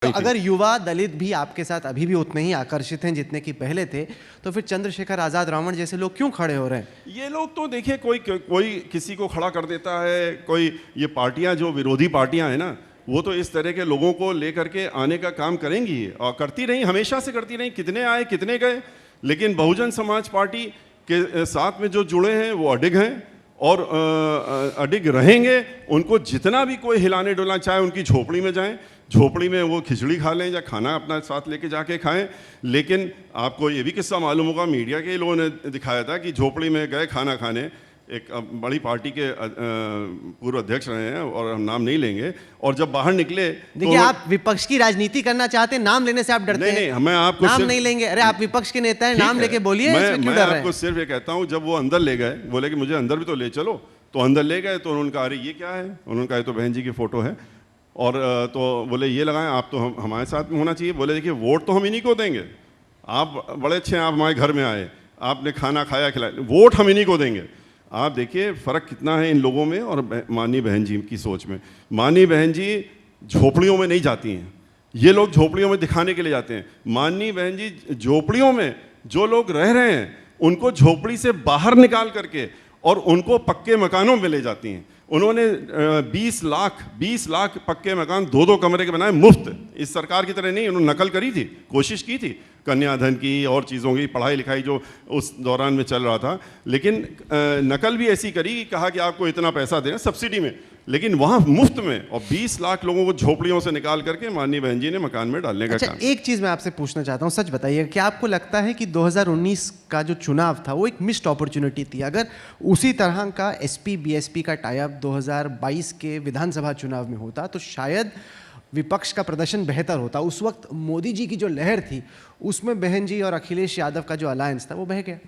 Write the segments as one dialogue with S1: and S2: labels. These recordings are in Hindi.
S1: तो अगर युवा दलित भी आपके साथ अभी भी उतने ही आकर्षित हैं जितने कि पहले थे, तो फिर चंद्रशेखर आज़ाद रावण जैसे लोग क्यों खड़े हो रहे हैं?
S2: ये लोग तो देखिए कोई किसी को खड़ा कर देता है, कोई ये पार्टियां जो विरोधी पार्टियां हैं ना, वो तो इस तरह के लोगों को लेकर के आने का काम करेंगी और करती रही, हमेशा से करती रही। कितने आए कितने गए, लेकिन बहुजन समाज पार्टी के साथ में जो जुड़े हैं वो अडिग हैं और अडिग रहेंगे। उनको जितना भी कोई हिलाने डुलाने, चाहे उनकी झोपड़ी में जाएं, झोपड़ी में वो खिचड़ी खा लें या खाना अपना साथ लेके जाके खाएं। लेकिन आपको ये भी किस्सा मालूम होगा, मीडिया के लोगों ने दिखाया था कि झोपड़ी में गए खाना खाने, एक बड़ी पार्टी के पूर्व अध्यक्ष रहे हैं और हम नाम नहीं लेंगे, और जब बाहर निकले
S1: देखिए तो आप विपक्ष की राजनीति करना चाहते हैं, नाम लेने से आप डरते हैं।
S2: नहीं, मैं आपको
S1: नाम नहीं लेंगे। अरे आप विपक्ष के नेता हैं, नाम लेके बोलिए, इसमें क्यों डर रहे हैं?
S2: आपको सिर्फ ये कहता हूँ, जब वो अंदर ले गए, बोले कि मुझे अंदर भी तो ले चलो, तो अंदर ले गए तो उन्होंने कहा अरे ये क्या है, उन्होंने कहा ये तो बहन जी की फोटो है, और तो बोले ये लगाएं आप, तो हमारे साथ में होना चाहिए। बोले देखिए वोट तो हम इन्हीं को देंगे, आप बड़े अच्छे हैं, आप हमारे घर में आए, आपने खाना खाया खिलाया, वोट हम इन्हीं को देंगे। आप देखिए फ़र्क कितना है इन लोगों में और माननीय बहन जी की सोच में। माननीय बहन जी झोपड़ियों में नहीं जाती हैं, ये लोग झोपड़ियों में दिखाने के लिए जाते हैं। माननीय बहन जी झोपड़ियों में जो लोग रह रहे हैं उनको झोपड़ी से बाहर निकाल करके और उनको पक्के मकानों में ले जाती हैं। उन्होंने 20 लाख पक्के मकान 2-2 कमरे के बनाए मुफ्त। इस सरकार की तरह नहीं, उन्होंने नकल करी थी, कोशिश की थी, कन्याधन की और चीज़ों की, पढ़ाई लिखाई जो उस दौरान में चल रहा था, लेकिन नकल भी ऐसी करी कि कहा कि आपको इतना पैसा देना सब्सिडी में, लेकिन वहाँ मुफ्त में, और 20 लाख लोगों को झोपड़ियों से निकाल करके माननीय बहन जी ने मकान में डालने का काम।
S1: एक चीज़ मैं आपसे पूछना चाहता हूँ, सच बताइए, क्या आपको लगता है कि 2019 का जो चुनाव था वो एक मिस्ड अपॉर्चुनिटी थी? अगर उसी तरह का एसपी बीएसपी का टाई अप 2022 के विधानसभा चुनाव में होता तो शायद विपक्ष का प्रदर्शन बेहतर होता। उस वक्त मोदी जी की जो लहर थी उसमें बहन जी और अखिलेश यादव का जो अलायंस था वो बह गया।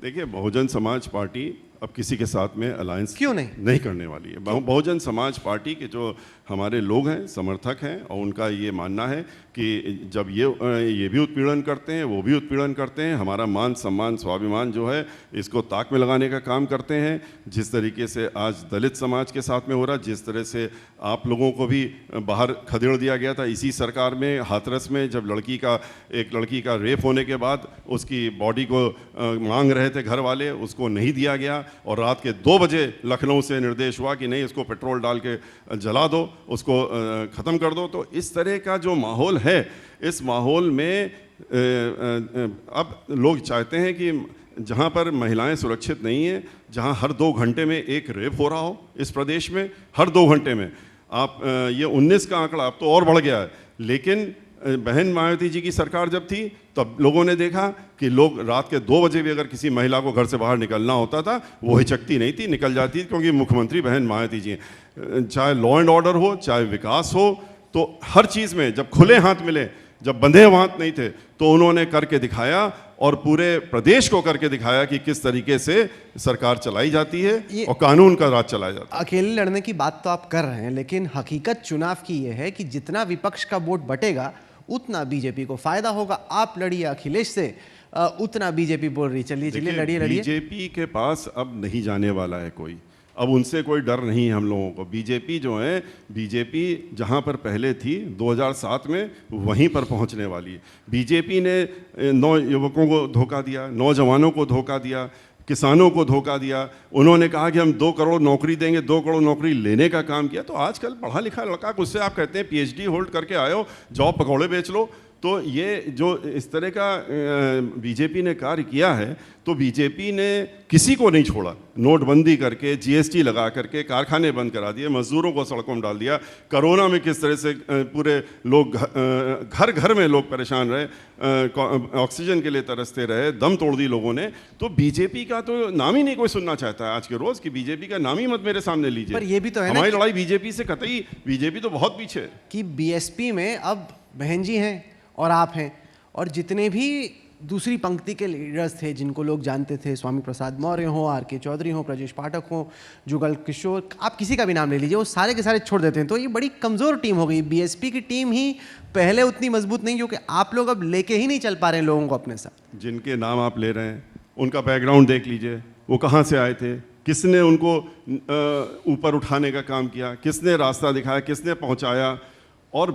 S2: देखिए बहुजन समाज पार्टी अब किसी के साथ में अलायंस
S1: क्यों नहीं
S2: करने वाली है। बहुजन समाज पार्टी के जो हमारे लोग हैं, समर्थक हैं, और उनका ये मानना है कि जब ये भी उत्पीड़न करते हैं, वो भी उत्पीड़न करते हैं, हमारा मान सम्मान स्वाभिमान जो है इसको ताक में लगाने का काम करते हैं। जिस तरीके से आज दलित समाज के साथ में हो रहा, जिस तरह से आप लोगों को भी बाहर खदेड़ दिया गया था इसी सरकार में, हाथरस में, जब एक लड़की का रेप होने के बाद उसकी बॉडी को मांग रहे थे घर वाले, उसको नहीं दिया गया, और रात के 2 बजे लखनऊ से निर्देश हुआ कि नहीं, इसको पेट्रोल डाल के जला दो, उसको ख़त्म कर दो। तो इस तरह का जो माहौल है, इस माहौल में अब लोग चाहते हैं कि जहाँ पर महिलाएं सुरक्षित नहीं हैं, जहाँ हर 2 घंटे में एक रेप हो रहा हो इस प्रदेश में, हर 2 घंटे में, आप ये 19 का आंकड़ा अब तो और बढ़ गया है, लेकिन बहन मायावती जी की सरकार जब थी तब लोगों ने देखा कि लोग रात के 2 बजे भी अगर किसी महिला को घर से बाहर निकलना होता था वो हिचकती नहीं थी, निकल जाती थी, क्योंकि मुख्यमंत्री बहन मायावती जी हैं। चाहे लॉ एंड ऑर्डर हो, चाहे विकास हो, तो हर चीज़ में जब खुले हाथ मिले, जब बंधे हाथ नहीं थे, तो उन्होंने करके दिखाया और पूरे प्रदेश को करके दिखाया कि किस तरीके से सरकार चलाई जाती है और कानून का राज चलाया जाता है।
S1: अकेले लड़ने की बात तो आप कर रहे हैं, लेकिन हकीकत चुनाव की ये है कि जितना विपक्ष का वोट बटेगा उतना बीजेपी को फायदा होगा। आप लड़िए अखिलेश से, उतना बीजेपी बोल रही चलिए लड़िए।
S2: बीजेपी के पास अब नहीं जाने वाला है कोई, अब उनसे कोई डर नहीं है हम लोगों को। बीजेपी जो है, बीजेपी जहां पर पहले थी 2007 में, वहीं पर पहुंचने वाली है। बीजेपी ने नौयुवकों को धोखा दिया, नौजवानों को धोखा दिया, किसानों को धोखा दिया। उन्होंने कहा कि हम 2 करोड़ नौकरी देंगे, 2 करोड़ नौकरी लेने का काम किया। तो आजकल पढ़ा लिखा लड़का, उससे आप कहते हैं PhD होल्ड करके आए हो, जॉब पकौड़े बेच लो। तो ये जो इस तरह का बीजेपी ने कार्य किया है, तो बीजेपी ने किसी को नहीं छोड़ा। नोटबंदी करके, GST लगा करके कारखाने बंद करा दिए, मजदूरों को सड़कों में डाल दिया। कोरोना में किस तरह से पूरे लोग घर घर में लोग परेशान रहे, ऑक्सीजन के लिए तरसते रहे, दम तोड़ दी लोगों ने। तो बीजेपी का तो नाम ही नहीं कोई सुनना चाहता है आज के रोज, कि बीजेपी का नाम ही मत मेरे सामने लीजिए।
S1: पर ये भी तो है
S2: हमारी लड़ाई बीजेपी से कतई, बीजेपी तो बहुत पीछे है।
S1: कि BSP में अब बहन जी हैं और आप हैं, और जितने भी दूसरी पंक्ति के लीडर्स थे जिनको लोग जानते थे, स्वामी प्रसाद मौर्य हो, RK चौधरी हो, ब्रजेश पाठक हो, जुगल किशोर, आप किसी का भी नाम ले लीजिए, वो सारे के सारे छोड़ देते हैं। तो ये बड़ी कमज़ोर टीम हो गई। BSP की टीम ही पहले उतनी मजबूत नहीं, क्योंकि आप लोग अब लेके ही नहीं चल पा रहे हैं लोगों को अपने साथ।
S2: जिनके नाम आप ले रहे हैं उनका बैकग्राउंड देख लीजिए, वो कहाँ से आए थे, किसने उनको ऊपर उठाने का काम किया, किसने रास्ता दिखाया, किसने पहुँचाया, और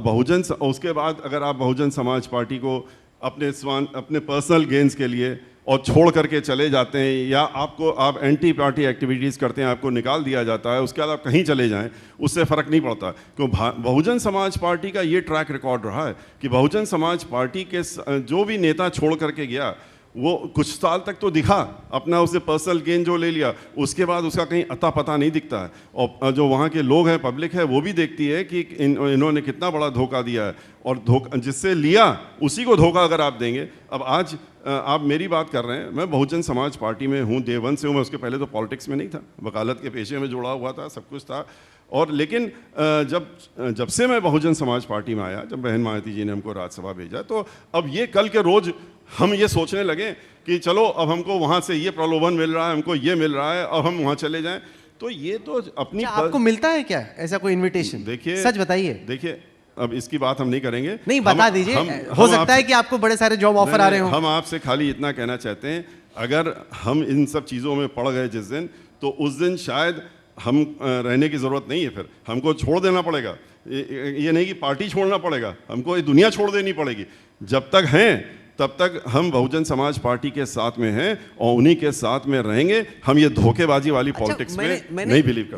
S2: उसके बाद अगर आप बहुजन समाज पार्टी को अपने पर्सनल गेन्स के लिए और छोड़ करके चले जाते हैं, या आप एंटी पार्टी एक्टिविटीज़ करते हैं, आपको निकाल दिया जाता है, उसके बाद आप कहीं चले जाएं, उससे फ़र्क नहीं पड़ता। क्यों बहुजन समाज पार्टी का ये ट्रैक रिकॉर्ड रहा है कि बहुजन समाज पार्टी के जो भी नेता छोड़ करके गया वो कुछ साल तक तो दिखा, अपना उससे पर्सनल गेन जो ले लिया, उसके बाद उसका कहीं अता पता नहीं दिखता है। और जो वहाँ के लोग हैं, पब्लिक है, वो भी देखती है कि इन्होंने कितना बड़ा धोखा दिया है, और जिससे लिया उसी को धोखा अगर आप देंगे। अब आज आप मेरी बात कर रहे हैं, मैं बहुजन समाज पार्टी में हूँ, डे वन से हूँ। मैं उसके पहले तो पॉलिटिक्स में नहीं था, वकालत के पेशे में जुड़ा हुआ था, सब कुछ था। और लेकिन जब से मैं बहुजन समाज पार्टी में आया, जब बहन मायावती जी ने हमको राज्यसभा भेजा, तो अब ये कल के रोज़ हम ये सोचने लगे कि चलो अब हमको वहाँ से ये प्रलोभन मिल रहा है, हमको ये मिल रहा है, अब हम वहाँ चले जाएं। तो ये तो अपनी
S1: आपको मिलता है क्या ऐसा कोई इनविटेशन?
S2: देखिए,
S1: सच बताइए।
S2: देखिए, अब इसकी बात हम नहीं करेंगे,
S1: नहीं बता दीजिए। हो सकता है कि आपको बड़े सारे जॉब ऑफर आ रहे हो।
S2: हम आपसे खाली इतना कहना चाहते हैं, अगर हम इन सब चीज़ों में पड़ गए जिस दिन, तो उस दिन शायद हम रहने की ज़रूरत नहीं है, फिर हमको छोड़ देना पड़ेगा। ये नहीं कि पार्टी छोड़ना पड़ेगा, हमको ये दुनिया छोड़ देनी पड़ेगी। जब तक हैं तब तक हम बहुजन समाज पार्टी के साथ में हैं और उन्हीं के साथ में रहेंगे। हम ये धोखेबाजी वाली पॉलिटिक्स में नहीं बिलीव करते।